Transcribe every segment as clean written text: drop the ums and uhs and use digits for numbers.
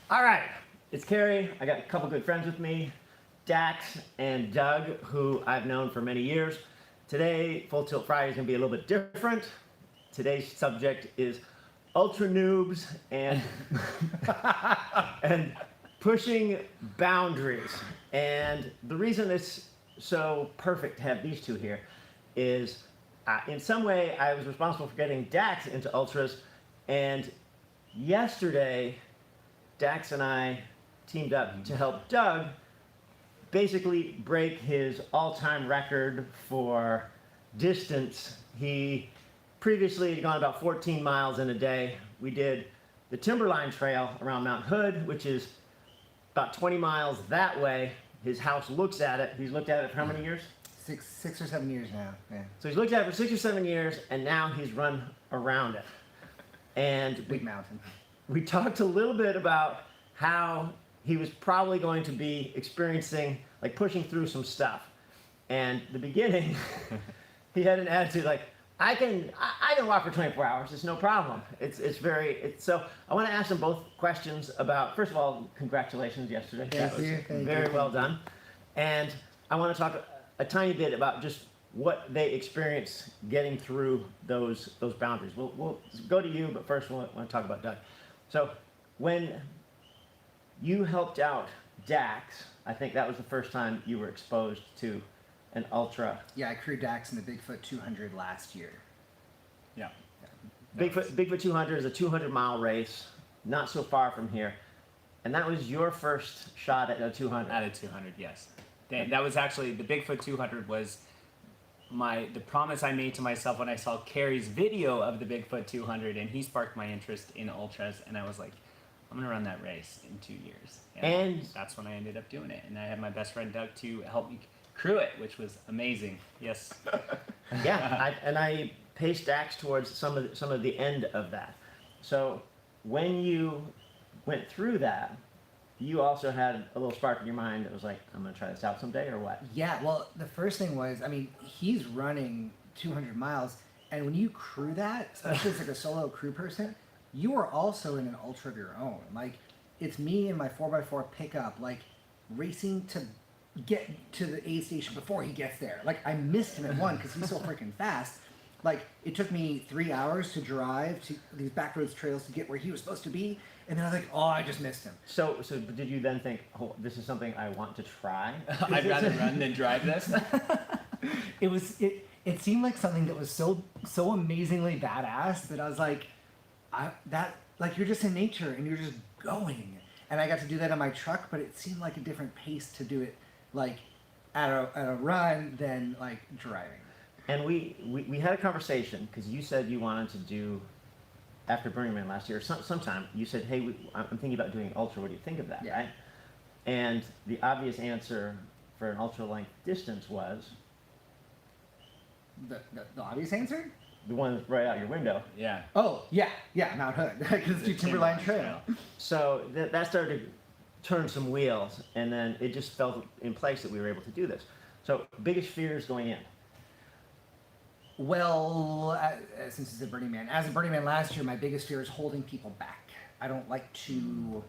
All right, it's Carrie. I got a couple good friends with me, Dax and Doug, who I've known for many years. Today, Full Tilt Friday is going to be a little bit different. Today's subject is ultra noobs and and pushing boundaries. And the reason it's so perfect to have these two here is, in some way, I was responsible for getting Dax into ultras, and yesterday, Dax and I teamed up to help Doug basically break his all-time record for distance. He previously had gone about 14 miles in a day. We did the Timberline Trail around Mount Hood, which is about 20 miles that way. His house looks at it. He's looked at it for how many years? Six or 7 years now. Yeah. So he's looked at it for 6 or 7 years, and now he's run around it. And Big mountain. we talked a little bit about how he was probably going to be experiencing, like pushing through some stuff. And the beginning, he had an attitude like, I can walk for 24 hours. It's no problem. So I want to ask them both questions about, first of all, congratulations yesterday. Thank you. Very well done. And I want to talk a tiny bit about just what they experience getting through those boundaries. We'll go to you, but first we want to talk about Doug. So when you helped out Dax, I think that was the first time you were exposed to an ultra. Yeah, I crewed Dax in the Bigfoot 200 last year. Yeah. Bigfoot 200 is a 200-mile race, not so far from here. And that was your first shot at a 200. At a 200, yes. That was actually, the Bigfoot 200 was the promise I made to myself when I saw Carrie's video of the Bigfoot 200, and he sparked my interest in ultras, and I was like, I'm gonna run that race in 2 years. And that's when I ended up doing it. And I had my best friend Doug to help me crew it, which was amazing. Yes. yeah, I paced Dax towards some of the end of that. So when you went through that, you also had a little spark in your mind that was like, I'm gonna try this out someday, or what? Yeah, well, the first thing was, I mean, he's running 200 miles, and when you crew that, especially as like a solo crew person, you are also in an ultra of your own. Like, it's me and my 4x4 pickup, like, racing to get to the aid station before he gets there. Like, I missed him at one because he's so freaking fast. Like, it took me 3 hours to drive to these backroads trails to get where he was supposed to be, and then I was like, oh, I just missed him. So did you then think, oh, this is something I want to try? I'd rather run than drive this. It seemed like something that was so amazingly badass that I was like, you're just in nature and you're just going. And I got to do that on my truck, but it seemed like a different pace to do it like at a run than like driving. And we had a conversation because you said you wanted to do, after Burning Man last year, sometime, you said, hey, I'm thinking about doing ultra. What do you think of that, Yeah. right? And the obvious answer for an ultra length distance was The obvious answer? the one that's right out your window. Yeah. Oh, yeah, Mount Hood. Because it's Timberline Trail. So that started to turn some wheels, and then it just fell in place that we were able to do this. So biggest fears going in? Well, since it's a Burning Man, as a Burning Man last year, my biggest fear is holding people back. I don't want to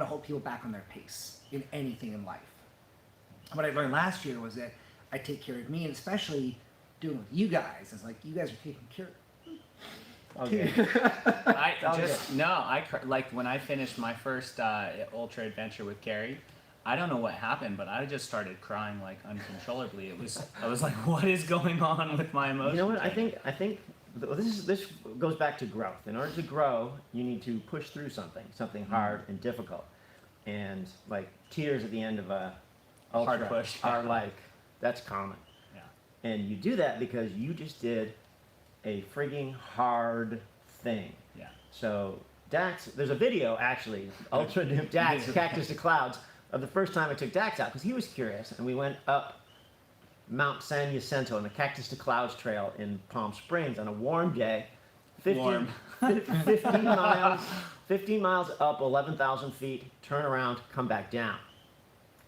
hold people back on their pace in anything in life. What I learned last year was that I take care of me, and especially doing it with you guys. It's like, you guys are taking care of Okay. Like when I finished my first ultra adventure with Carrie, I don't know what happened, but I just started crying like uncontrollably. I was like, what is going on with my emotions? You know what? I think this goes back to growth. In order to grow, you need to push through something hard and difficult. And like tears at the end of a ultra Hard push. are like, that's common. Yeah. And you do that because you just did a frigging hard thing. Yeah. So Dax, there's a video actually, Ultra Newb Dax, Cactus to Clouds, of the first time I took Dax out because he was curious, and we went up Mount San Jacinto on the Cactus to Clouds Trail in Palm Springs on a warm day. 15 miles up, 11,000 feet, turn around, come back down.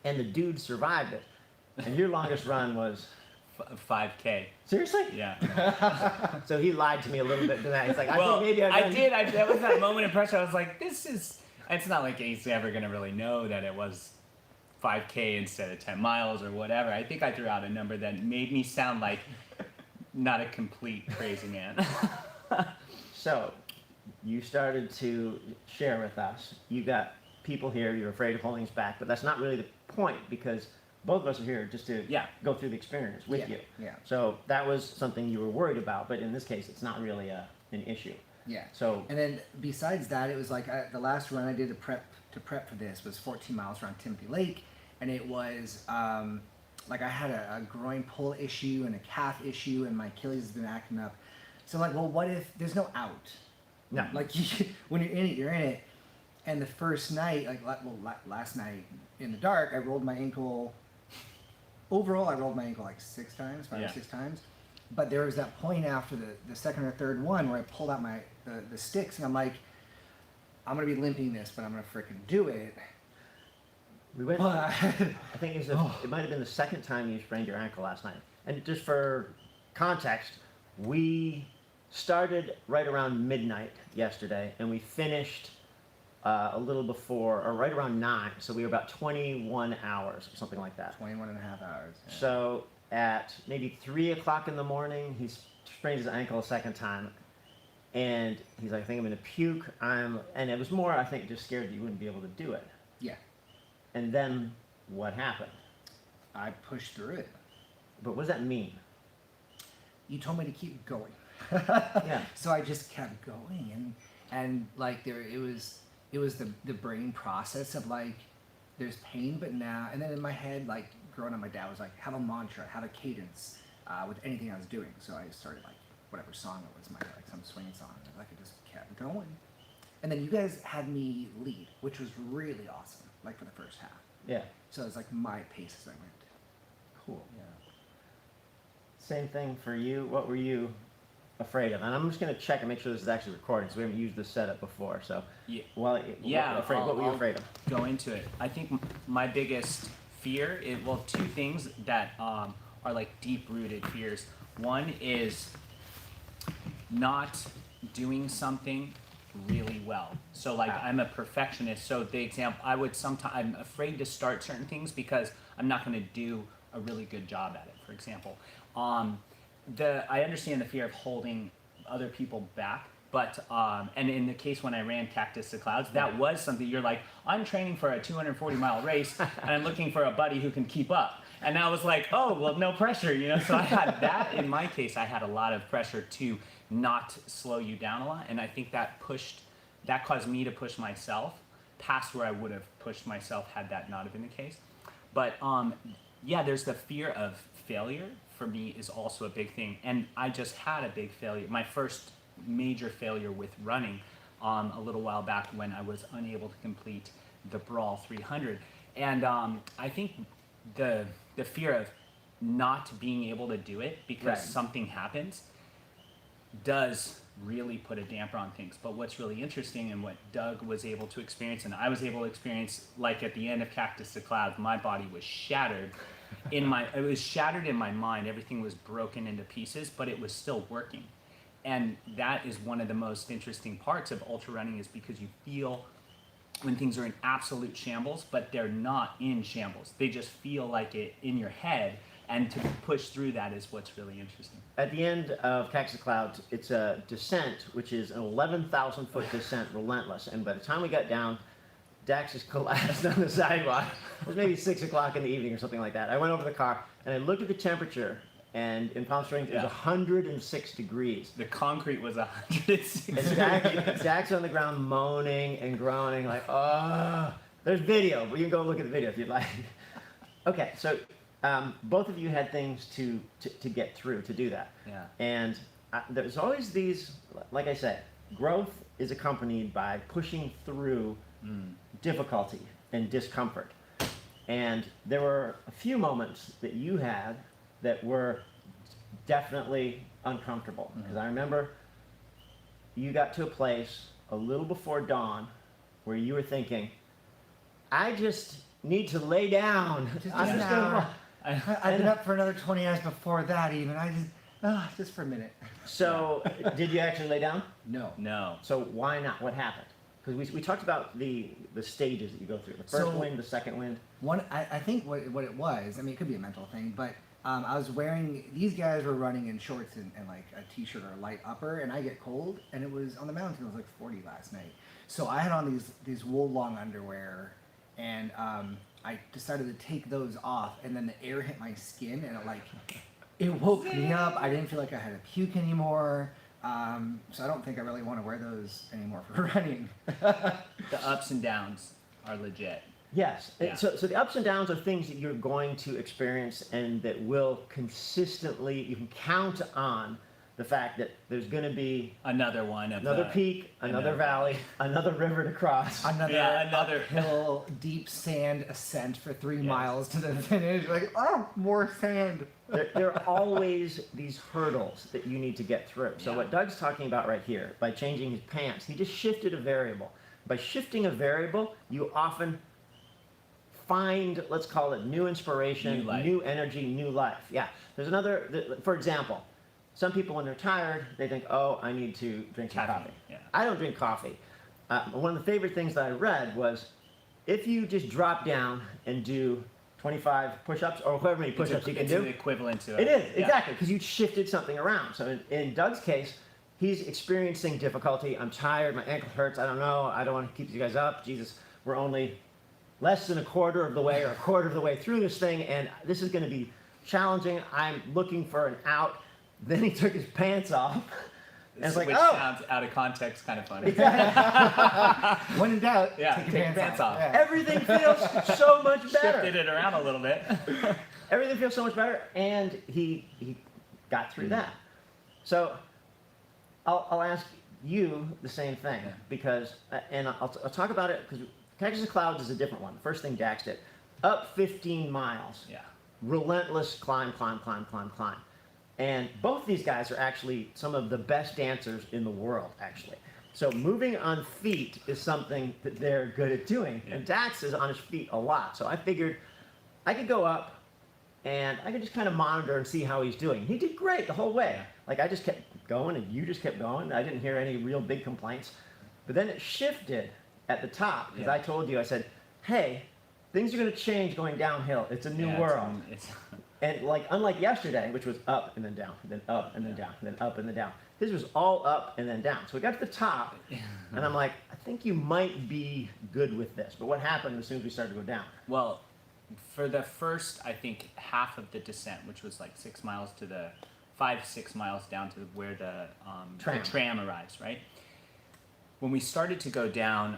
And the dude survived it. And your longest run was 5K. Seriously? Yeah. So he lied to me a little bit tonight. He's like, I Well, think maybe I did. That was that moment of pressure. I was like, this is. It's not like he's ever gonna really know that it was 5K instead of 10 miles or whatever. I think I threw out a number that made me sound like not a complete crazy man. So, you started to share with us. You got people here, you're afraid of holding us back, but that's not really the point because both of us are here just to Yeah. go through the experience with you. Yeah. So that was something you were worried about, but in this case, it's not really an issue. Yeah. So, And then besides that, it was like the last run I did to prep for this was 14 miles around Timothy Lake, and it was like I had a groin pull issue and a calf issue, and my Achilles has been acting up. So I'm like, well, what if there's no out? no. Like when you're in it, you're in it. And the first night, last night in the dark, I rolled my ankle. Overall, I rolled my ankle like 5 or 6 times. But there was that point after the second or third one where I pulled out the sticks, and I'm like, I'm gonna be limping this, but I'm gonna freaking do it. We went. But I think it might have been the second time you sprained your ankle last night. And just for context, we started right around midnight yesterday, and we finished a little before, or right around 9. So we were about 21 hours, or something like that. 21 and a half hours. Yeah. So at maybe 3 o'clock in the morning, he sprained his ankle a second time. And he's like, I think I'm going to puke. And it was more, I think, just scared that you wouldn't be able to do it. Yeah. And then what happened? I pushed through it. But what does that mean? You told me to keep going. Yeah. So I just kept going, and like it was the brain process of like there's pain, but now, and then in my head, like growing up, my dad was like, have a mantra, have a cadence with anything I was doing. So I started like whatever song it was, some swing song, and like I just kept going. And then you guys had me lead, which was really awesome, like for the first half. Yeah. So it was like my pace as I went. Cool. Yeah. Same thing for you. What were you afraid of? And I'm just going to check and make sure this is actually recording, because we haven't used this setup before. So, Yeah. well, what were you I'll afraid of? Go into it. I think my biggest fear, two things that are like deep-rooted fears. One is not doing something really well. So like I'm a perfectionist. So the example, I'm afraid to start certain things because I'm not going to do a really good job at it. For example, I understand the fear of holding other people back, but and in the case when I ran Cactus to Clouds, that was something. You're like, I'm training for a 240-mile race, and I'm looking for a buddy who can keep up. And I was like, oh well, no pressure, you know. So I had that. In my case, I had a lot of pressure to not slow you down a lot, and I think that caused me to push myself past where I would have pushed myself had that not have been the case. But yeah, there's the fear of failure. For me is also a big thing, and I just had a big failure. My first major failure with running a little while back when I was unable to complete the Brawl 300, and I think the fear of not being able to do it because something happens does really put a damper on things. But what's really interesting and what Doug was able to experience and I was able to experience, like at the end of Cactus to Clouds, my body was shattered. It was shattered in my mind. Everything was broken into pieces, but it was still working. And that is one of the most interesting parts of ultra running, is because you feel when things are in absolute shambles, but they're not in shambles. They just feel like it in your head, and to push through that is what's really interesting. At the end of Cactus to Clouds, it's a descent, which is an 11,000-foot descent, relentless. And by the time we got down, Dax just collapsed on the sidewalk. It was maybe 6 o'clock in the evening or something like that. I went over to the car, and I looked at the temperature, and in Palm Springs, it was 106 degrees. The concrete was 106 And Dax on the ground moaning and groaning like, oh. There's video, but you can go look at the video if you'd like. Okay, so both of you had things to get through, to do that. Yeah. And there's always these, like I said, growth is accompanied by pushing through difficulty and discomfort. And there were a few moments that you had that were definitely uncomfortable. Because I remember you got to a place a little before dawn where you were thinking, I just need to lay down. I've been up for another 20 hours before that even. Just for a minute. So, did you actually lay down? No. No. So why not? What happened? Because we talked about the stages that you go through. The first wind, the second wind. I think what it was, I mean, it could be a mental thing, but I was wearing, these guys were running in shorts and like a t-shirt or a light upper, and I get cold, and it was on the mountain, it was like 40 last night. So I had on these wool long underwear, and I decided to take those off, and then the air hit my skin, and it woke me up. I didn't feel like I had to puke anymore. So I don't think I really want to wear those anymore for running. The ups and downs are legit. Yes. Yeah. So the ups and downs are things that you're going to experience and that will consistently, you can count on the fact that there's going to be Another one. another peak, another valley, another river to cross. Another uphill, deep sand ascent for 3 miles to the finish. Like, more sand. There are always these hurdles that you need to get through. So what Doug's talking about right here, by changing his pants, he just shifted a variable. By shifting a variable, you often find, let's call it new inspiration, new energy, new life. Yeah. There's another, for example, some people when they're tired, they think, oh, I need to drink some coffee. Yeah. I don't drink coffee. One of the favorite things that I read was if you just drop down and do 25 push-ups or however many push-ups you can do. It's an equivalent to it. It is, exactly, because you shifted something around. So in Doug's case, he's experiencing difficulty. I'm tired, my ankle hurts, I don't know, I don't want to keep you guys up. Jesus, we're only less than a quarter of the way or a quarter of the way through this thing, and this is going to be challenging. I'm looking for an out. Then he took his pants off. And it's like, which sounds out of context kind of funny. When in doubt, take your pants off. Yeah. Everything feels so much better. Shifted it around a little bit. Everything feels so much better, and he got through that. So I'll ask you the same thing, because, and I'll talk about it, because Cactus and Clouds is a different one. The first thing Dax did, up 15 miles, relentless climb. And both these guys are actually some of the best dancers in the world, actually. So moving on feet is something that they're good at doing. And Dax is on his feet a lot. So I figured I could go up and I could just kind of monitor and see how he's doing. He did great the whole way. Like I just kept going and you just kept going. I didn't hear any real big complaints. But then it shifted at the top, because I told you, I said, hey, things are going to change going downhill. It's a new world. And like, unlike yesterday, which was up and then down, and then up and then down, and then up and then down. His was all up and then down. So we got to the top, and I'm like, I think you might be good with this. But what happened as soon as we started to go down? Well, for the first, I think, half of the descent, which was like 6 miles to the 5-6 miles down to where the tram arrives, right? When we started to go down,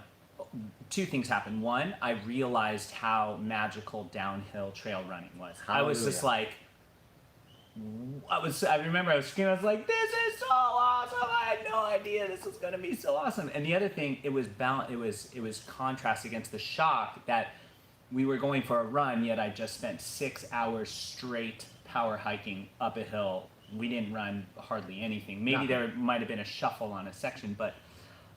two things happened. One, I realized how magical downhill trail running was. I was just like, I remember I was screaming, I was like, this is so awesome. I had no idea this was going to be so awesome. And the other thing, it was contrast against the shock that we were going for a run, yet I just spent 6 hours straight power hiking up a hill. We didn't run hardly anything. Maybe there might have been a shuffle on a section, but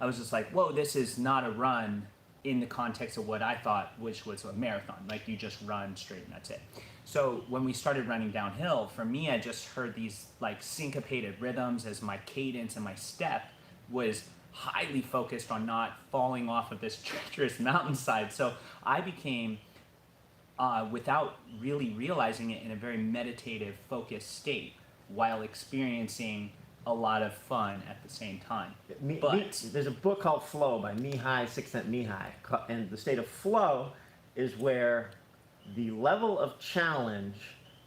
I was just like, whoa, this is not a run in the context of what I thought, which was a marathon. Like, you just run straight and that's it. So when we started running downhill, for me, I just heard these like syncopated rhythms as my cadence and my step was highly focused on not falling off of this treacherous mountainside. So I became, without really realizing it, in a very meditative, focused state while experiencing a lot of fun at the same time. There's a book called Flow by Mihai Csikszentmihalyi, and the state of flow is where the level of challenge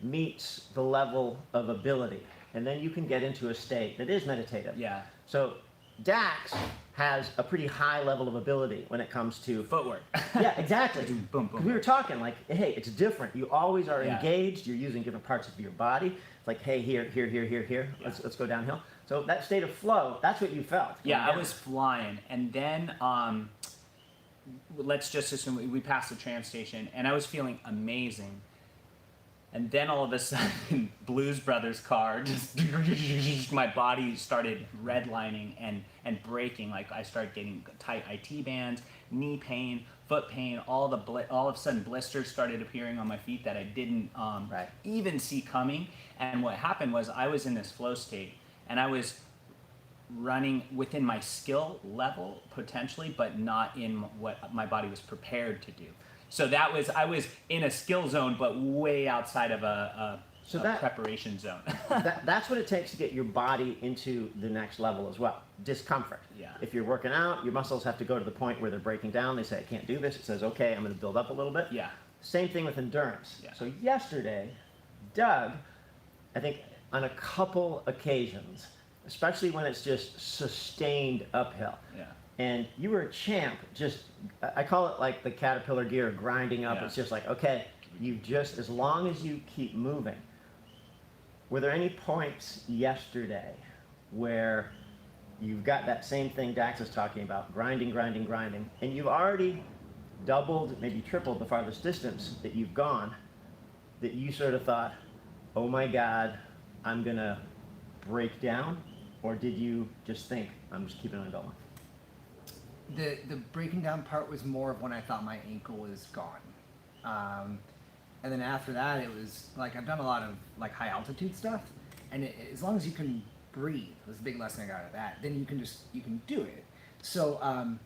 meets the level of ability, and then you can get into a state that is meditative. Yeah. So Dax has a pretty high level of ability when it comes to footwork. Yeah, exactly. Boom, boom. We were talking like, hey, it's different. You always are engaged. You're using different parts of your body. It's like, hey, here. Yeah. Let's go downhill. So that state of flow, that's what you felt. Yeah, I was flying, and then let's just assume we passed the tram station, and I was feeling amazing. And then all of a sudden, Blues Brothers car, just my body started redlining and breaking. Like I started getting tight IT bands, knee pain, foot pain. All of a sudden, blisters started appearing on my feet that I didn't even see coming. And what happened was I was in this flow state, and I was running within my skill level potentially, but not in what my body was prepared to do. So I was in a skill zone, but way outside of a preparation zone. That's what it takes to get your body into the next level as well. Discomfort. Yeah. If you're working out, your muscles have to go to the point where they're breaking down. They say, I can't do this. It says, okay, I'm going to build up a little bit. Yeah. Same thing with endurance. Yeah. So yesterday, Doug, I think on a couple occasions, especially when it's just sustained uphill. Yeah. And you were a champ, just, I call it like the caterpillar gear grinding up. Yeah. It's just like, okay, you just, as long as you keep moving. Were there any points yesterday where you've got that same thing Dax was talking about, grinding, and you've already doubled, maybe tripled the farthest distance that you've gone, that you sort of thought, oh my God, I'm gonna break down? Or did you just think, I'm just keeping on going? The breaking down part was more of when I thought my ankle was gone. And then after that, it was like I've done a lot of like high altitude stuff, and as long as you can breathe, was the big lesson I got out of that. Then you can do it. So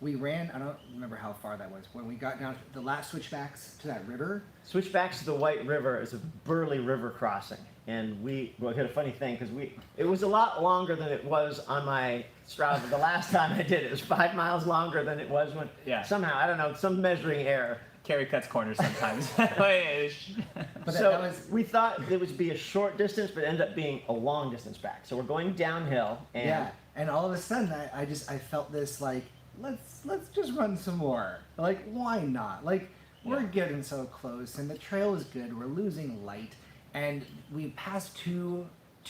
we ran. I don't remember how far that was. When we got down the last switchbacks to that river. Switchbacks to the White River is a burly river crossing, and we had a funny thing because it was a lot longer than it was on my Strava the last time I did it. It was 5 miles longer than it was when somehow, I don't know, some measuring error. Carry cuts corners sometimes. But So we thought it would be a short distance, but it ended up being a long distance back. So we're going downhill, and and all of a sudden I felt this like let's just run some more. Like why not? Like we're getting so close, and the trail is good. We're losing light, and we passed two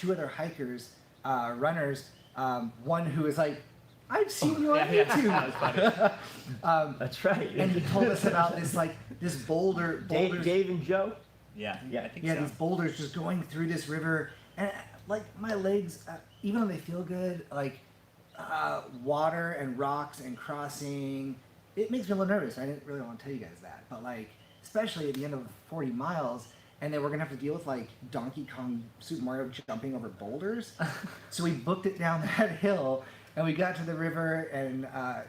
other hikers, runners. One who was like, I've seen you on YouTube. That was funny. that's right. And he told us about this boulder. Dave and Joe. Yeah, I think Yeah, so. these boulders just going through this river, and like my legs, even though they feel good, like water and rocks and crossing, it makes me a little nervous. I didn't really want to tell you guys that, but like especially at the end of 40 miles, and then we're gonna have to deal with like Donkey Kong Super Mario jumping over boulders. So we booked it down that hill, and we got to the river, and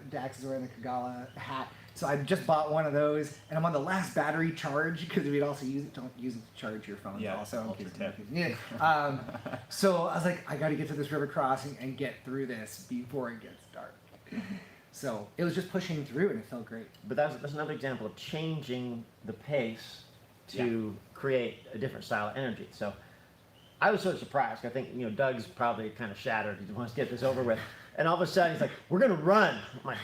Dax is wearing the Kagala hat. So I just bought one of those, and I'm on the last battery charge because we'd also don't use it to charge your phone. Yeah, also. ultra tip. Yeah. So I was like, I got to get to this river crossing and get through this before it gets dark. So it was just pushing through, and it felt great. But that's another example of changing the pace to create a different style of energy. So I was sort of surprised. I think Doug's probably kind of shattered. He wants to get this over with, and all of a sudden he's like, "We're gonna run." I'm like,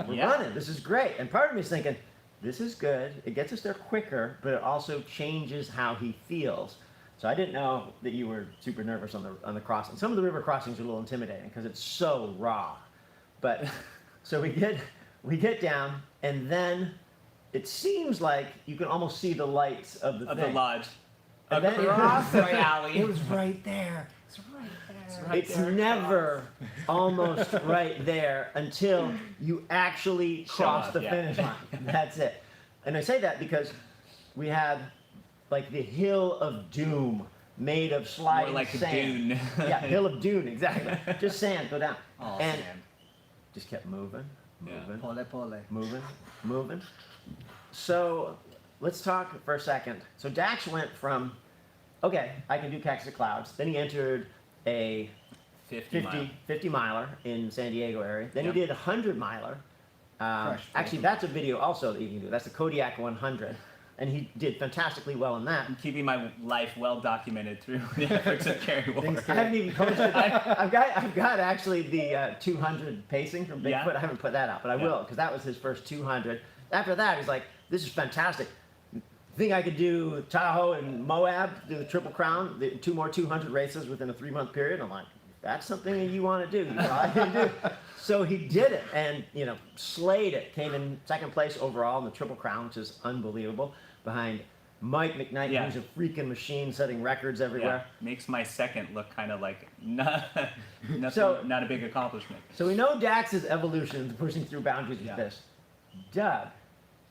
we're running. This is great. And part of me is thinking, this is good. It gets us there quicker, but it also changes how he feels. So I didn't know that you were super nervous on the crossing. Some of the river crossings are a little intimidating because it's so raw. But so we get down, and then it seems like you can almost see the lights of the lodge. And then Across the alley. It was right there. It's right there. It's never almost right there until you actually cross the finish line. That's it. And I say that because we had like the hill of doom made of sliding More like sand. a dune. Yeah, hill of dune, exactly. Just sand, go down. Oh, and man. just kept moving. Pole. Moving. So let's talk for a second. So Dax went from, okay, I can do Cactus of Clouds. Then he entered a 50 miler in San Diego area. Then he did a 100 miler. Actually, that's a video also that you can do. That's the Kodiak 100. And he did fantastically well in that. I'm keeping my life well documented through the efforts of Kerry Ward. I haven't even posted. I've got actually the 200 pacing from Bigfoot. Yeah. I haven't put that out, but I will, because that was his first 200. After that, he's like, "This is fantastic. Think I could do Tahoe and Moab, do the Triple Crown, the 2 more 200 races within a 3-month period." I'm like, "That's something that you want to do. You probably can do." So he did it, and slayed it. Came in second place overall in the Triple Crown, which is unbelievable, behind Mike McKnight, Yeah. who's a freaking machine setting records everywhere. Makes my second look kind of like not a big accomplishment. So we know Dax's evolution to pushing through boundaries with Yeah. this. Doug,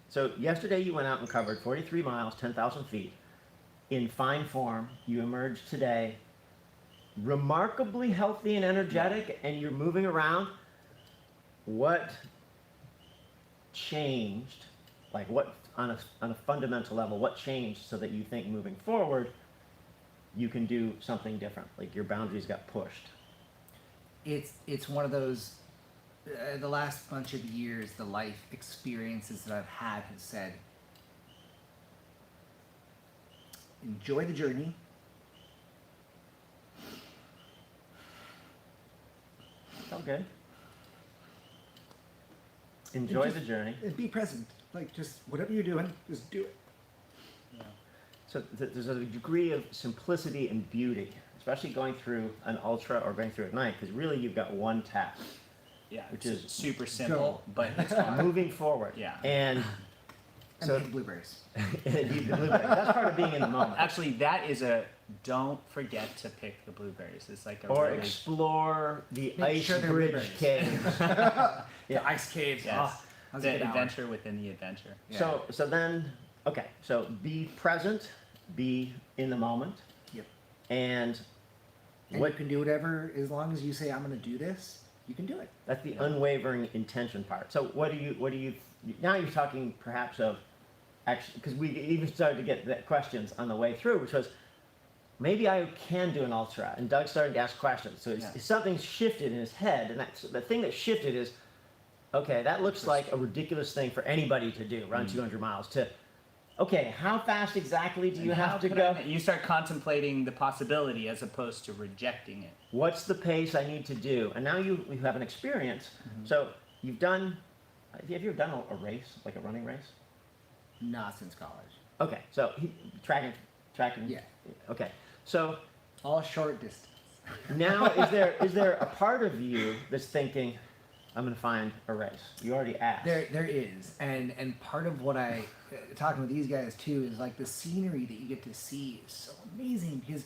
so yesterday you went out and covered 43 miles, 10,000 feet in fine form. You emerged today remarkably healthy and energetic, and you're moving around. What changed? Like what on a fundamental level, what changed so that you think moving forward you can do something different? Like your boundaries got pushed. It's one of those. The last bunch of years, the life experiences that I've had has said, enjoy the journey. Okay. Enjoy the journey. And be present. Like, just whatever you're doing, just do it. So there's a degree of simplicity and beauty, especially going through an ultra or going through at night, because really you've got one task, Yeah, which it's is super simple, but it's hard. moving forward. Yeah. And And so pick blueberries. that's part of being in the moment. Actually, that is a don't forget to pick the blueberries. It's like a Or really, explore the Make ice sure they're bridge blueberries. caves. The ice caves. yes, Oh, that was a the good hour. adventure within the adventure. Yeah. So then, okay, so be present, be in the moment, Yep. and And what you can do whatever, as long as you say, I'm going to do this, you can do it. that's the unwavering intention part. So what do you now you're talking perhaps of actually, because we even started to get the questions on the way through, which was maybe I can do an ultra, and Doug started to ask questions. So something shifted in his head, and that's the thing that shifted is, okay, that looks like a ridiculous thing for anybody to do, run 200 miles. To okay, how fast exactly do you And have how to could go? You start contemplating the possibility as opposed to rejecting it. What's the pace I need to do? And now you have an experience. So you've done. Have you ever done a race, like a running race? Not since college. Okay, so tracking. Yeah. Okay, so All short distance. now is there a part of you that's thinking, I'm going to find a race? You already asked. There is, and part of what I talking with these guys too is like the scenery that you get to see is so amazing because,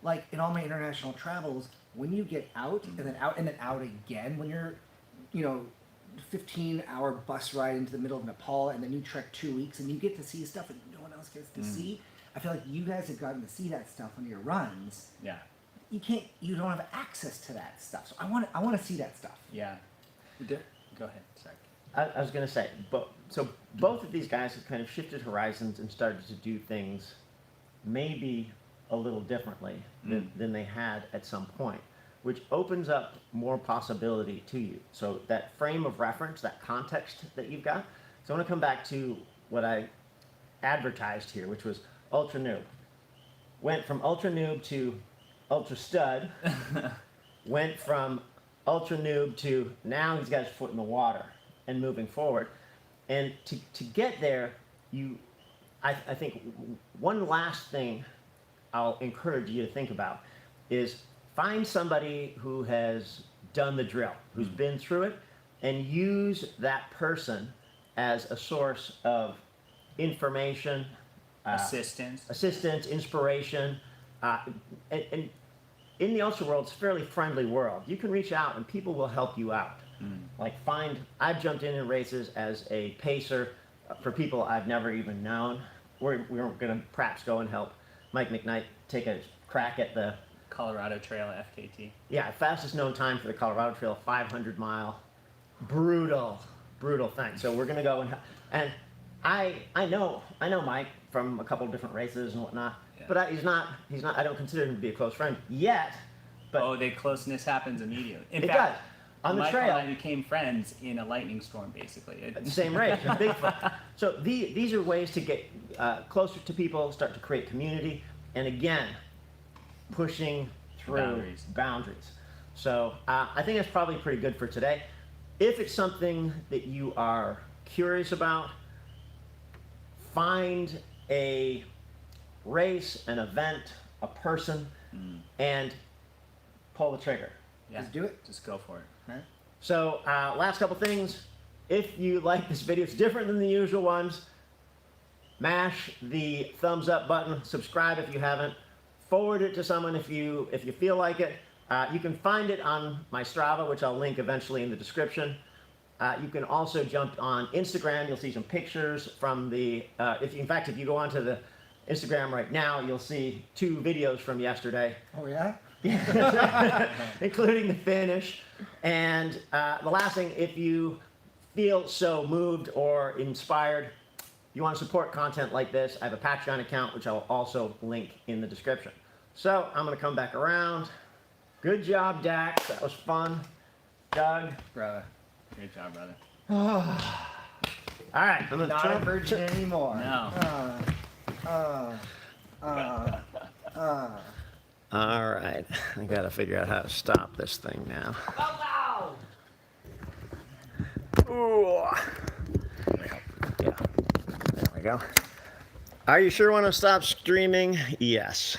like in all my international travels, when you get out and then out and then out again, when you're, 15-hour bus ride into the middle of Nepal and then you trek 2 weeks and you get to see stuff that no one else gets to see. I feel like you guys have gotten to see that stuff on your runs. Yeah, You don't have access to that stuff. So I want to see that stuff. yeah. Go ahead. Sorry. I was going to say, so both of these guys have kind of shifted horizons and started to do things maybe a little differently than they had at some point, which opens up more possibility to you. So that frame of reference, that context that you've got. So I want to come back to what I advertised here, which was Ultra Newb. Went from Ultra Newb to Ultra Stud. Went from Ultra Newb to now he's got his foot in the water and moving forward. And to get there, I think one last thing I'll encourage you to think about is find somebody who has done the drill, who's been through it, and use that person as a source of information, assistance, inspiration, and in the ultra world, it's a fairly friendly world. You can reach out and people will help you out. I've jumped in races as a pacer for people I've never even known. We're going to perhaps go and help Mike McKnight take a crack at the Colorado Trail FKT. Yeah, fastest known time for the Colorado Trail, 500-mile, brutal thing. So we're going to go and I know Mike from a couple of different races and whatnot, but he's not. I don't consider him to be a close friend yet. But the closeness happens immediately. In it fact, does. On the Michael trail, and I became friends in a lightning storm, basically. at the same race, in Bigfoot. So these are ways to get closer to people, start to create community, and again, pushing through boundaries. So I think that's probably pretty good for today. If it's something that you are curious about, find a race, an event, a person, and pull the trigger. Yeah, Just do it. Just go for it. Right? So last couple things. If you like this video, it's different than the usual ones. mash the thumbs up button, subscribe if you haven't, forward it to someone if you feel like it. You can find it on my Strava, which I'll link eventually in the description. You can also jump on Instagram. You'll see some pictures from the, in fact, if you go onto the Instagram right now, you'll see 2 videos from yesterday. Oh yeah? Including the finish. And the last thing, if you feel so moved or inspired, you want to support content like this, I have a Patreon account, which I'll also link in the description. So I'm going to come back around. Good job, Dax. That was fun. Doug. Brother. Great job, brother. All right. I'm going to Not a virgin anymore. No. All right. I got to figure out how to stop this thing now. Ooh. Yeah. There we go. Are you sure you want to stop streaming? Yes.